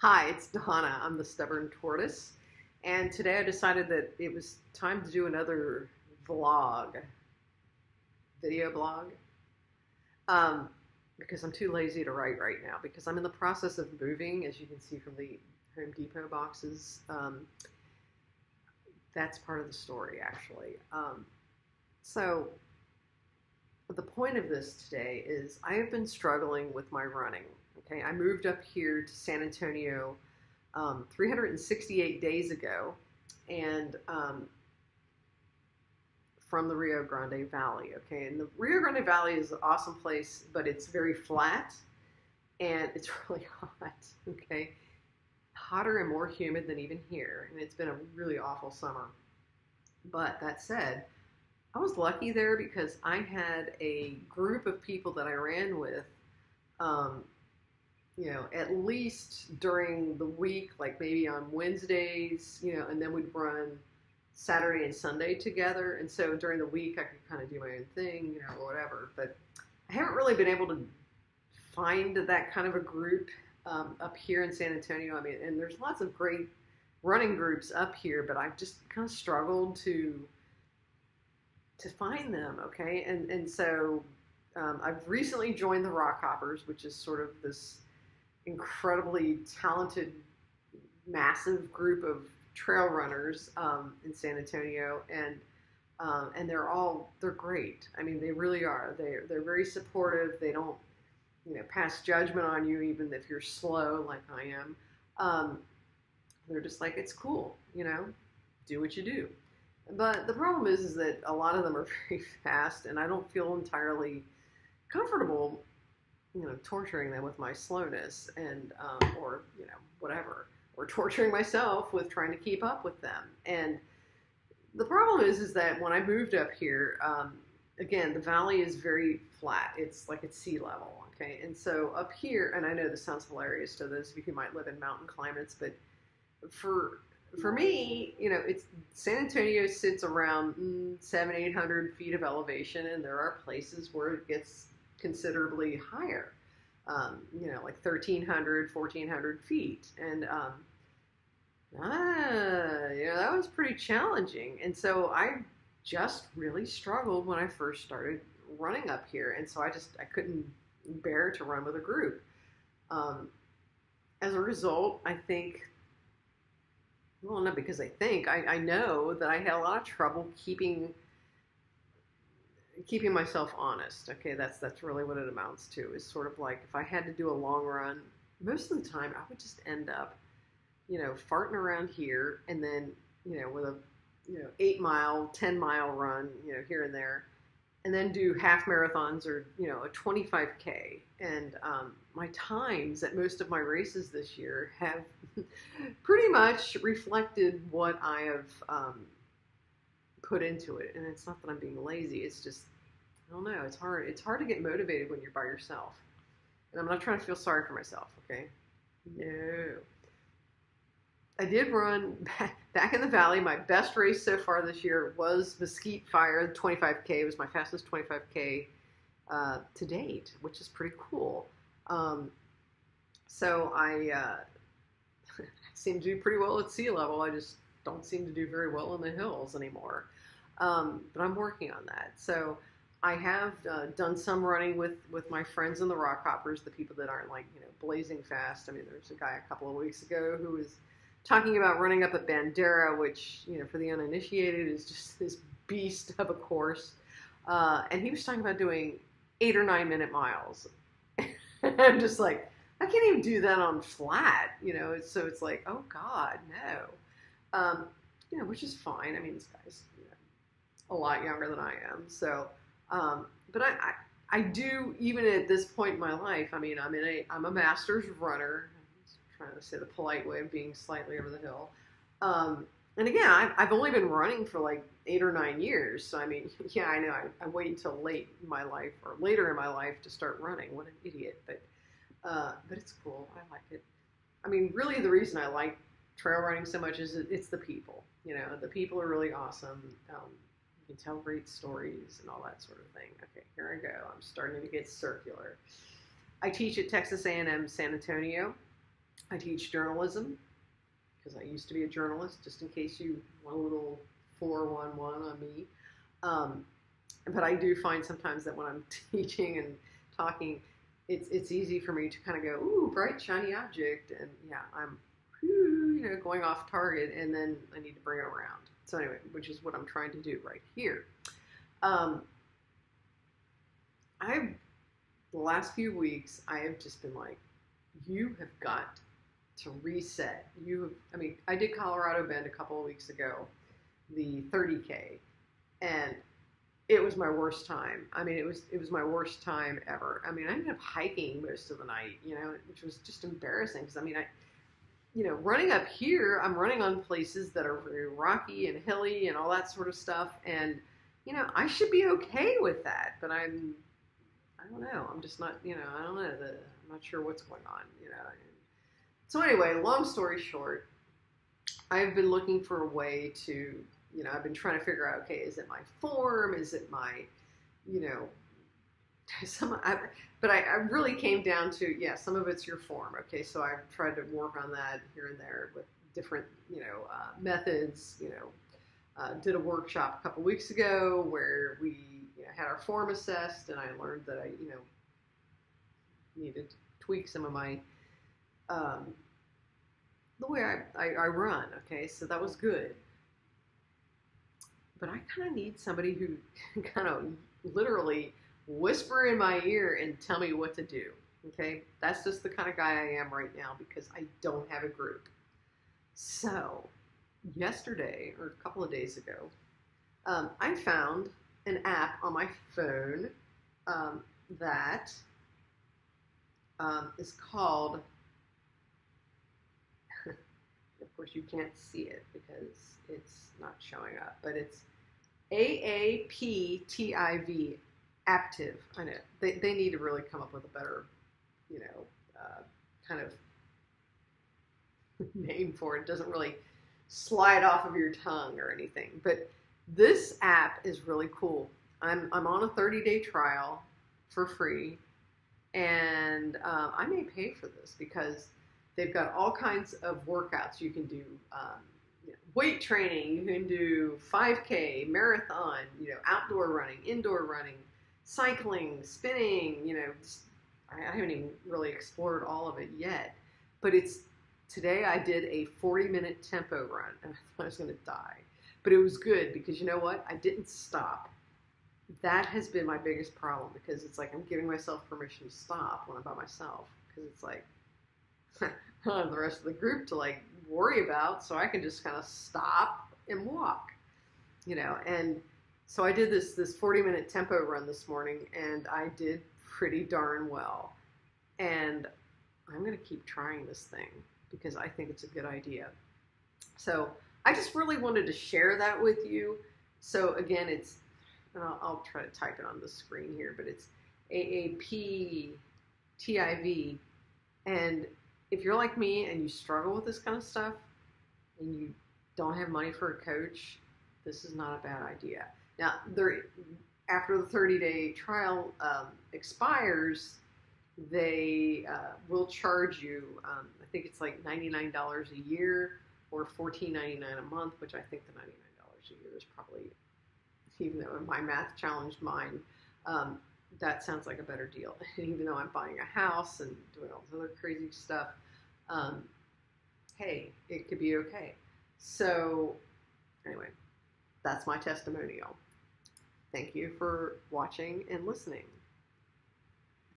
Hi, it's Donna. I'm the stubborn tortoise. And today I decided that it was time to do another vlog, video blog, um, because I'm too lazy to write right now because I'm in the process of moving, as you can see from the Home Depot boxes. That's part of the story, actually. So the point of this today is I have been struggling with my running. Okay, I moved up here to San Antonio 368 days ago, and from the Rio Grande Valley. Okay, and the Rio Grande Valley is an awesome place, but it's very flat and it's really hot. Okay, hotter and more humid than even here, and it's been a really awful summer. But that said, I was lucky there because I had a group of people that I ran with. Um, at least during the week, like maybe on Wednesdays, and then we'd run Saturday and Sunday together. And so during the week, I could kind of do my own thing, or whatever. But I haven't really been able to find that kind of a group up here in San Antonio. I mean, and there's lots of great running groups up here, but I've just kind of struggled to find them. Okay, and so I've recently joined the Rockhoppers, which is sort of this incredibly talented, massive group of trail runners in San Antonio, and they're great. I mean, they really are. They're very supportive. They don't pass judgment on you even if you're slow like I am. They're just like, it's cool, do what you do. But the problem is that a lot of them are very fast, and I don't feel entirely comfortable torturing them with my slowness and or whatever, or torturing myself with trying to keep up with them. And the problem is that when I moved up here, again, the valley is very flat. It's like it's sea level, okay? And so up here, and I know this sounds hilarious to those of you who might live in mountain climates, but for me, it's San Antonio sits around 700-800 feet of elevation, and there are places where it gets considerably higher, like 1,300, 1,400 feet. And, that was pretty challenging. And so I just really struggled when I first started running up here. And so I couldn't bear to run with a group. As a result, I think, well, not because I know that I had a lot of trouble keeping myself honest. Okay, that's really what it amounts to. Is sort of like if I had to do a long run, most of the time I would just end up, farting around here, and then with a 8-mile, 10-mile run, here and there, and then do half marathons or a 25K. And my times at most of my races this year have pretty much reflected what I have put into it. And it's not that I'm being lazy. It's just, I don't know. It's hard. It's hard to get motivated when you're by yourself. And I'm not trying to feel sorry for myself. Okay. No. I did run back in the valley. My best race so far this year was Mesquite Fire. The 25K. It was my fastest 25K to date, which is pretty cool. So I seem to do pretty well at sea level. I just don't seem to do very well in the hills anymore. But I'm working on that. So I have done some running with my friends in the Rockhoppers, the people that aren't like, blazing fast. I mean, there's a guy a couple of weeks ago who was talking about running up at Bandera, which, for the uninitiated is just this beast of a course. And he was talking about doing 8 or 9 minute miles. I'm just like, I can't even do that on flat, so it's like, oh God, no. Which is fine. I mean, this guy's, a lot younger than I am. So, but I do, even at this point in my life, I mean, I'm a master's runner. I'm trying to say the polite way of being slightly over the hill. And again, I've only been running for like 8 or 9 years. So, I mean, yeah, I know I wait until late in my life or later in my life to start running. What an idiot. But it's cool. I like it. I mean, really the reason I like trail running so much is it's the people. The people are really awesome. You can tell great stories and all that sort of thing. Okay, here I go. I'm starting to get circular. I teach at Texas A&M San Antonio. I teach journalism because I used to be a journalist, just in case you want a little 411 on me. Um, but I do find sometimes that when I'm teaching and talking, it's easy for me to kind of go, ooh, bright, shiny object. And yeah, I'm, going off target, and then I need to bring it around. So anyway, which is what I'm trying to do right here. Um, the last few weeks, I have just been like, you have got to reset. I did Colorado Bend a couple of weeks ago, the 30K, and it was my worst time. It was my worst time ever. I ended up hiking most of the night, which was just embarrassing because running up here, I'm running on places that are very rocky and hilly and all that sort of stuff, and I should be okay with that, but I don't know. I'm just not, I don't know. I'm not sure what's going on, So anyway, long story short, I've been looking for a way to, I've been trying to figure out, okay, is it my form? Is it my, but I really came down to, yeah, some of it's your form. Okay, so I've tried to work on that here and there with different, methods. Did a workshop a couple weeks ago where we had our form assessed, and I learned that I, needed to tweak some of my, the way I run. Okay, so that was good. But I kind of need somebody who can kind of literally whisper in my ear and tell me what to do. Okay, that's just the kind of guy I am right now because I don't have a group. So yesterday, or a couple of days ago, I found an app on my phone that is called, of course you can't see it because it's not showing up, but it's aaptiv, aaptiv. I know they need to really come up with a better, kind of name for it. It doesn't really slide off of your tongue or anything, but this app is really cool. I'm on a 30-day trial for free, and I may pay for this because they've got all kinds of workouts you can do. Weight training, you can do 5K, marathon, outdoor running, indoor running, cycling, spinning, I haven't even really explored all of it yet, but today I did a 40-minute tempo run, and I thought I was going to die, but it was good because you know what? I didn't stop. That has been my biggest problem because it's like I'm giving myself permission to stop when I'm by myself because it's like I don't have the rest of the group to worry about, so I can just kind of stop and walk, and so I did this 40-minute tempo run this morning, and I did pretty darn well, and I'm going to keep trying this thing because I think it's a good idea. So I just really wanted to share that with you. So again, and I'll try to type it on the screen here, but it's aaptiv, and if you're like me and you struggle with this kind of stuff and you don't have money for a coach, this is not a bad idea. Now, after the 30-day trial expires, they will charge you, I think it's like $99 a year or $14.99 a month, which I think the $99 a year is probably, even though my math challenged mine, that sounds like a better deal. And even though I'm buying a house and doing all this other crazy stuff, hey, it could be okay. So anyway, that's my testimonial. Thank you for watching and listening.